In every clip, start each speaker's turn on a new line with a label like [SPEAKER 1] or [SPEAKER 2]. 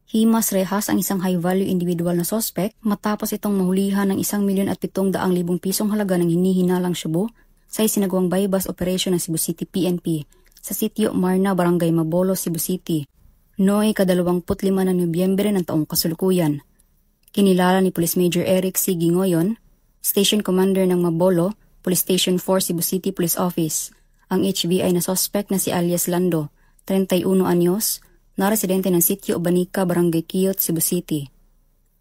[SPEAKER 1] Himas rehas ang isang high-value individual na sospek matapos itong mahulihan ng 1,700,000 pisong halaga ng hinihinalang shabu sa isinagawang bypass operation ng Cebu City PNP sa sitio Marna, Barangay Mabolo, Cebu City, noong 25 ng Nobyembre ng taong kasalukuyan. Kinilala ni Police Major Eric C. Gingoyon, Station Commander ng Mabolo, Police Station 4 Cebu City Police Office, ang HBI na sospek na si alias Lando, 31 anyos, na residente ng sitio Banica, Barangay Quiyot, Cebu City.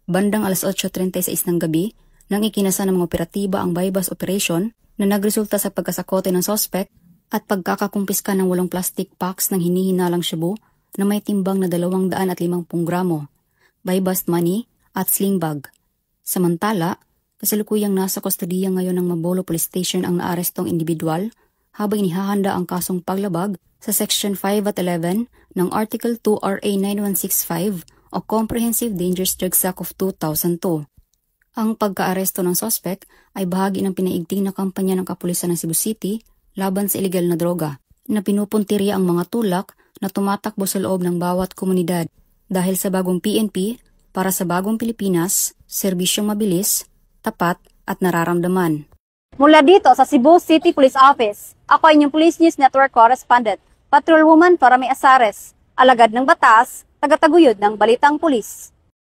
[SPEAKER 1] Bandang alas 8:36 ng gabi, nang ikinasa ng mga operatiba ang bypass operation na nagresulta sa pagkasakote ng sospek at pagkakakumpiska ng 8 plastic packs ng hinihinalang shabu na may timbang na 250 gramo, bypass money at sling bag. Samantala, kasalukuyang nasa kustodiya ngayon ng Mabolo Police Station ang naarestong individual habang inihahanda ang kasong paglabag sa Section 5 at 11 ng Article 2 RA 9165 o Comprehensive Dangerous Drugs Act of 2002. Ang pagkaaresto ng sospek ay bahagi ng pinaigting na kampanya ng kapulisan ng Cebu City laban sa ilegal na droga na pinupuntirya ang mga tulak na tumatakbo sa loob ng bawat komunidad dahil sa bagong PNP para sa bagong Pilipinas, serbisyong mabilis, tapat at nararamdaman.
[SPEAKER 2] Mula dito sa Cebu City Police Office, ako inyong Police News Network Correspondent, Patrolwoman Parami Asares, alagad ng batas, tagataguyod ng Balitang Pulis.